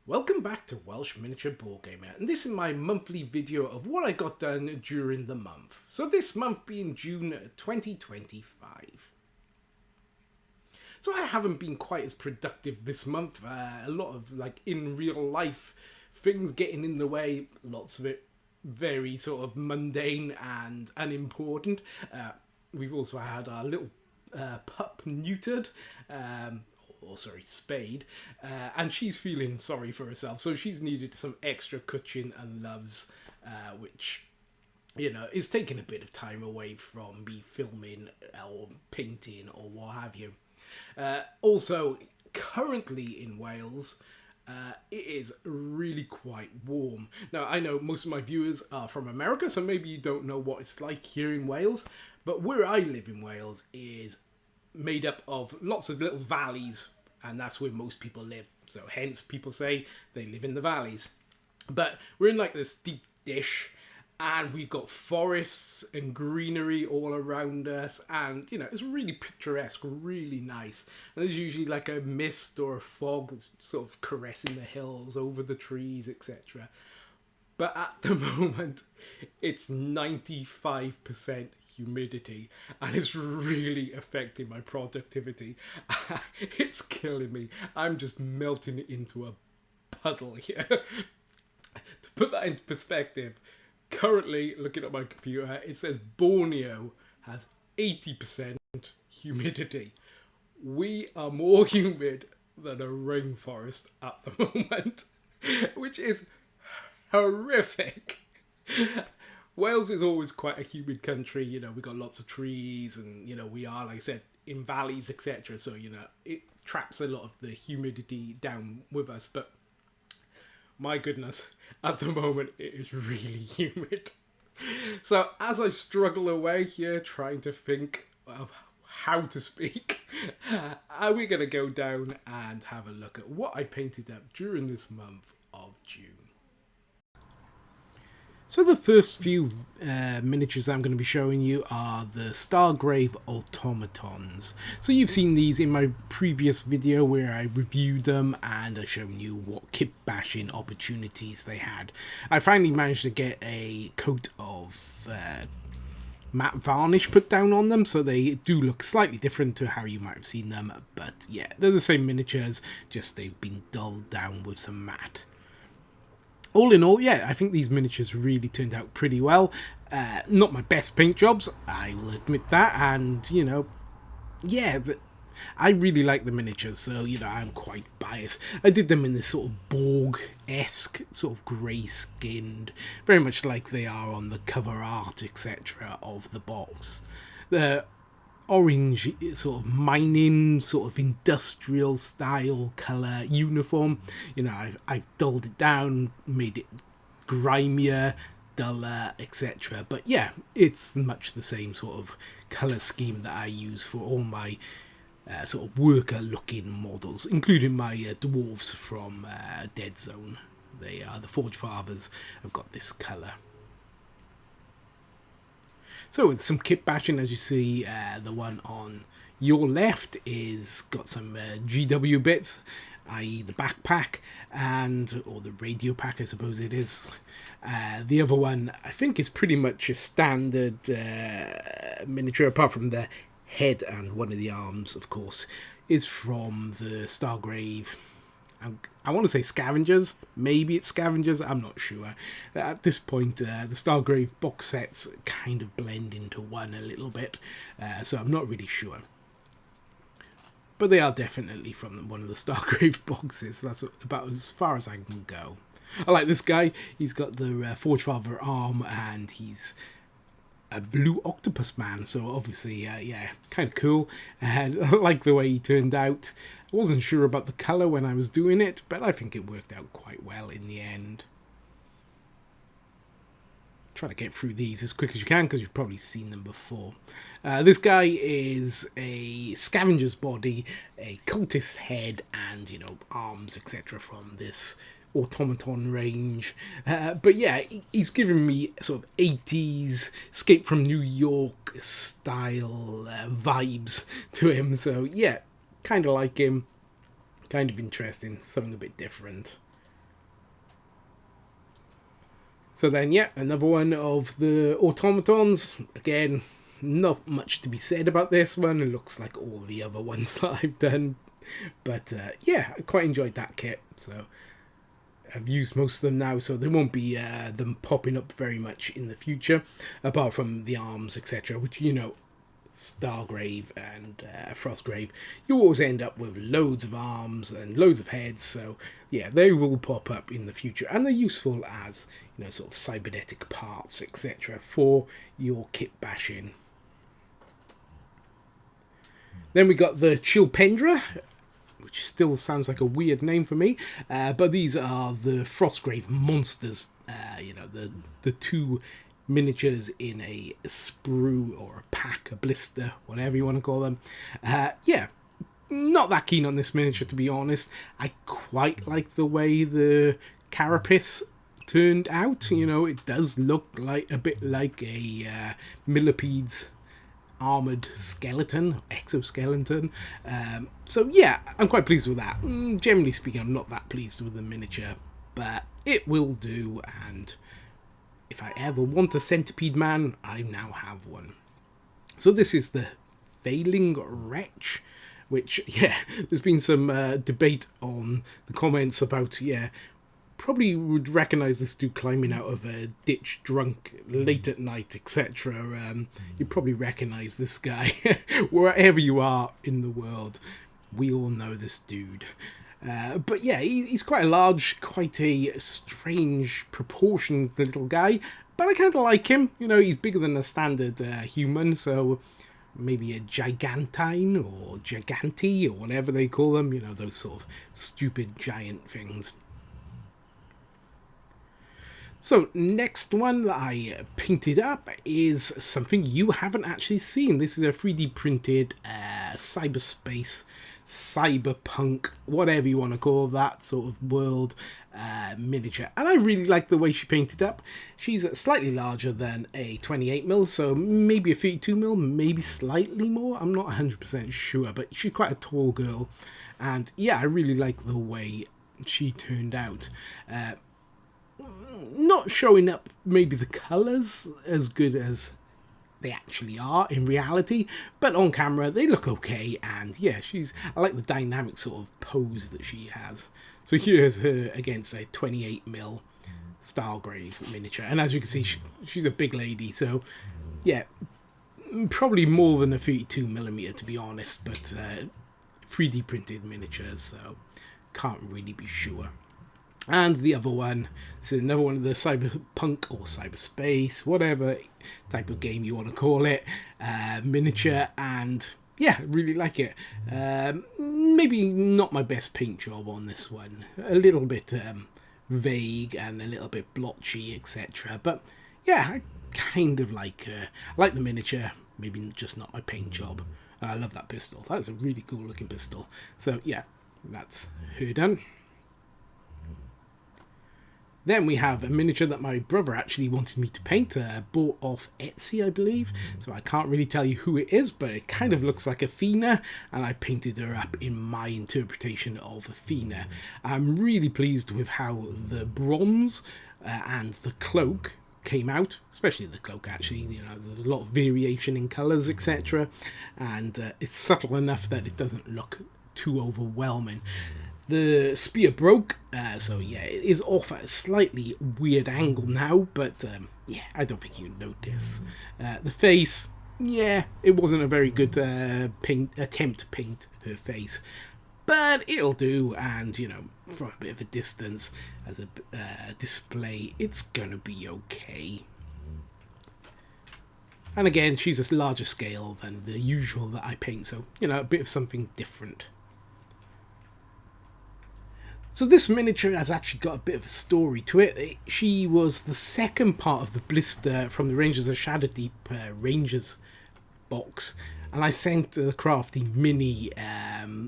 Welcome back to Welsh Miniature Board Gamer, and this is my monthly video of what I got done during the month. So this month being June 2025. So I haven't been quite as productive this month. A lot of in real life things getting in the way, lots of it very sort of mundane and unimportant. We've also had our little pup neutered. Spayed, and she's feeling sorry for herself, so she's needed some extra cushion and loves, which is taking a bit of time away from me filming or painting or what have you. Also, currently in Wales, it is really quite warm. Now, I know most of my viewers are from America, so maybe you don't know what it's like here in Wales, but where I live in Wales is made up of lots of little valleys, and that's where most people live. So hence people say they live in the valleys. But we're in this deep dish, and we've got forests and greenery all around us, and it's really picturesque, really nice. And there's usually a mist or a fog that's sort of caressing the hills over the trees, etc. But at the moment, it's 95% humidity, and it's really affecting my productivity. It's killing me. I'm just melting into a puddle here. To put that into perspective, currently, looking at my computer, it says Borneo has 80% humidity. We are more humid than a rainforest at the moment, which is horrific. Wales is always quite a humid country. We've got lots of trees, and we are, like I said, in valleys, etc. So it traps a lot of the humidity down with us. But my goodness, at the moment it is really humid. So as I struggle away here trying to think of how to speak, we're going to go down and have a look at what I painted up during this month of June. So the first few miniatures I'm going to be showing you are the Stargrave automatons. So you've seen these in my previous video where I reviewed them and I've shown you what kit bashing opportunities they had. I finally managed to get a coat of matte varnish put down on them, so they do look slightly different to how you might have seen them, but yeah, they're the same miniatures, just they've been dulled down with some matte. All in all, yeah, I think these miniatures really turned out pretty well. Not my best paint jobs, I will admit that, and, yeah, but I really like the miniatures, so, I'm quite biased. I did them in this sort of Borg-esque, sort of grey-skinned, very much like they are on the cover art, etc. of the box. The orange sort of mining, sort of industrial style colour uniform. I've dulled it down, made it grimier, duller, etc. But yeah, it's much the same sort of colour scheme that I use for all my sort of worker looking models, including my dwarves from Dead Zone. They are the Forge Fathers. I've got this colour. So with some kit bashing, as you see, the one on your left is got some GW bits, i.e. the backpack, or the radio pack, I suppose it is. The other one, I think, is pretty much a standard miniature, apart from the head and one of the arms, of course, is from the Stargrave. I want to say Scavengers. Maybe it's Scavengers. I'm not sure. At this point, the Stargrave box sets kind of blend into one a little bit, so I'm not really sure. But they are definitely from one of the Stargrave boxes. That's about as far as I can go. I like this guy. He's got the Forge Father arm, and he's a blue octopus man, so obviously, yeah, kind of cool. And I like the way he turned out. I wasn't sure about the colour when I was doing it, but I think it worked out quite well in the end. Try to get through these as quick as you can, because you've probably seen them before. This guy is a scavenger's body, a cultist's head, and, arms, etc. from this automaton range. But yeah, he's giving me sort of 80s Escape from New York style vibes to him. So yeah, kind of like him, kind of interesting, something a bit different. So then, yeah, another one of the automatons. Again, not much to be said about this one. It looks like all the other ones that I've done. But yeah, I quite enjoyed that kit. So I've used most of them now, so there won't be them popping up very much in the future. Apart from the arms, etc. Which, you know, Stargrave and Frostgrave, you always end up with loads of arms and loads of heads, so yeah, they will pop up in the future, and they're useful as, you know, sort of cybernetic parts, etc. for your kit bashing. Then we got the Chilpendra, which still sounds like a weird name for me, but these are the Frostgrave monsters, you know, the two miniatures in a sprue or a pack, a blister, whatever you want to call them. Yeah, not that keen on this miniature, to be honest. I quite like the way the carapace turned out. You know, it does look like a bit like a millipede's armoured skeleton, exoskeleton. So yeah, I'm quite pleased with that. Generally speaking, I'm not that pleased with the miniature, but it will do, and if I ever want a centipede man, I now have one. So this is the Failing Wretch, which, yeah, there's been some debate on the comments about, yeah, probably would recognise this dude climbing out of a ditch drunk late at night, etc. You probably recognise this guy. Wherever you are in the world, we all know this dude. But yeah, he's quite a large, quite a strange proportioned little guy, but I kind of like him. You know, he's bigger than a standard human, so maybe a gigantine or giganti or whatever they call them, you know, those sort of stupid giant things. So next one that I painted up is something you haven't actually seen. This is a 3D printed cyberspace, cyberpunk, whatever you want to call that sort of world miniature. And I really like the way she painted up. She's slightly larger than a 28mm, so maybe a 32mm, maybe slightly more. I'm not 100% sure, but she's quite a tall girl. And yeah, I really like the way she turned out. Not showing up maybe the colours as good as they actually are in reality, but on camera they look okay, and yeah, I like the dynamic sort of pose that she has. So here's her against a 28mm Stargrave miniature, and as you can see, she's a big lady, so yeah, probably more than a 32mm to be honest, but 3D printed miniatures, so can't really be sure. And the other one, so another one of the cyberpunk or cyberspace, whatever type of game you want to call it, miniature, and yeah, really like it. Maybe not my best paint job on this one, a little bit vague and a little bit blotchy, etc. But yeah, I kind of like the miniature, maybe just not my paint job. I love that pistol. That was a really cool looking pistol. So yeah, that's her done. Then we have a miniature that my brother actually wanted me to paint, bought off Etsy, I believe. So I can't really tell you who it is, but it kind of looks like Athena, and I painted her up in my interpretation of Athena. I'm really pleased with how the bronze and the cloak came out, especially the cloak actually. You know, there's a lot of variation in colours, etc. And it's subtle enough that it doesn't look too overwhelming. The spear broke, so yeah, it is off at a slightly weird angle now, but yeah, I don't think you notice. The face, yeah, it wasn't a very good attempt to paint her face, but it'll do, and you know, from a bit of a distance as a display, it's gonna be okay. And again, she's a larger scale than the usual that I paint, so you know, a bit of something different. So this miniature has actually got a bit of a story to it. She was the second part of the blister from the Rangers of Shadowdeep Rangers box, and I sent the Crafty Mini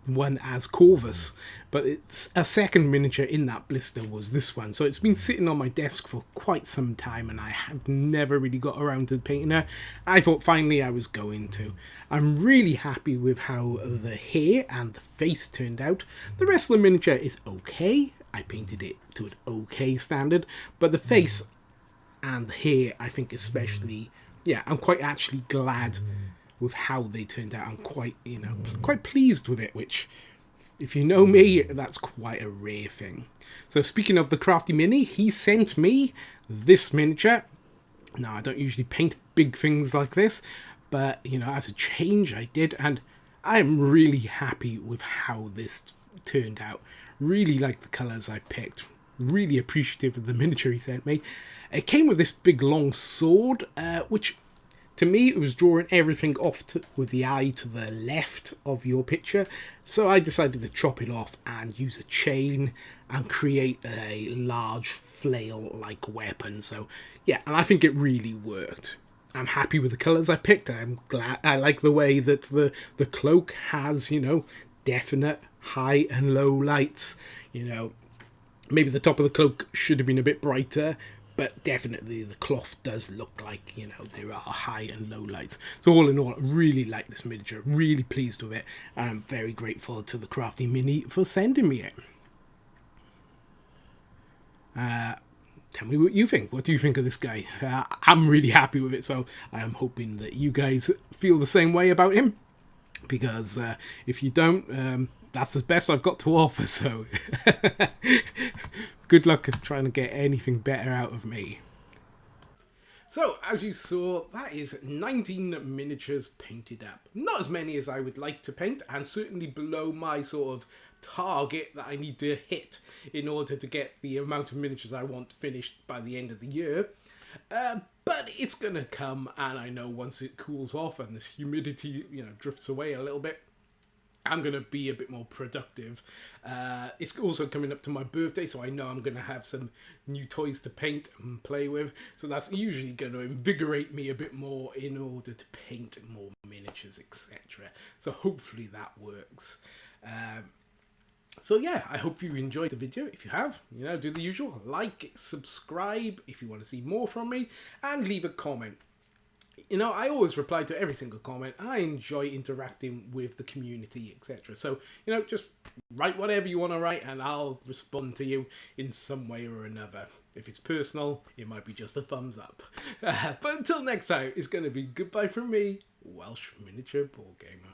one as Corvus, but it's a second miniature in that blister was this one. So it's been sitting on my desk for quite some time, and I have never really got around to painting her. I thought finally I was going to. I'm really happy with how the hair and the face turned out. The rest of the miniature is okay. I painted it to an okay standard, but the face, and the hair, I think especially, yeah, I'm quite actually glad with how they turned out. I'm quite, quite pleased with it, which, if you know me, that's quite a rare thing. So speaking of the Crafty Mini, he sent me this miniature. Now, I don't usually paint big things like this, but, as a change, I did, and I'm really happy with how this turned out. Really like the colours I picked. Really appreciative of the miniature he sent me. It came with this big long sword, which to me it was drawing everything off with the eye to the left of your picture. So I decided to chop it off and use a chain and create a large flail-like weapon. So yeah, and I think it really worked. I'm happy with the colours I picked. I'm glad. I like the way that the cloak has, definite high and low lights. Maybe the top of the cloak should have been a bit brighter, but definitely the cloth does look like, there are high and low lights. So all in all, I really like this miniature, really pleased with it, and I'm very grateful to the Crafty Mini for sending me it. Tell me what you think. What do you think of this guy? I'm really happy with it, so I am hoping that you guys feel the same way about him, because if you don't, that's the best I've got to offer, so good luck trying to get anything better out of me. So, as you saw, that is 19 miniatures painted up. Not as many as I would like to paint, and certainly below my sort of target that I need to hit in order to get the amount of miniatures I want finished by the end of the year. But it's gonna come, and I know once it cools off and this humidity, drifts away a little bit, I'm going to be a bit more productive. It's also coming up to my birthday, so I know I'm going to have some new toys to paint and play with. So that's usually going to invigorate me a bit more in order to paint more miniatures, etc. So hopefully that works. So yeah, I hope you enjoyed the video. If you have, do the usual. Like, subscribe if you want to see more from me, and leave a comment. I always reply to every single comment. I enjoy interacting with the community, etc. So, just write whatever you want to write and I'll respond to you in some way or another. If it's personal, it might be just a thumbs up. But until next time, it's going to be goodbye from me, Welsh Miniature Board Gamer.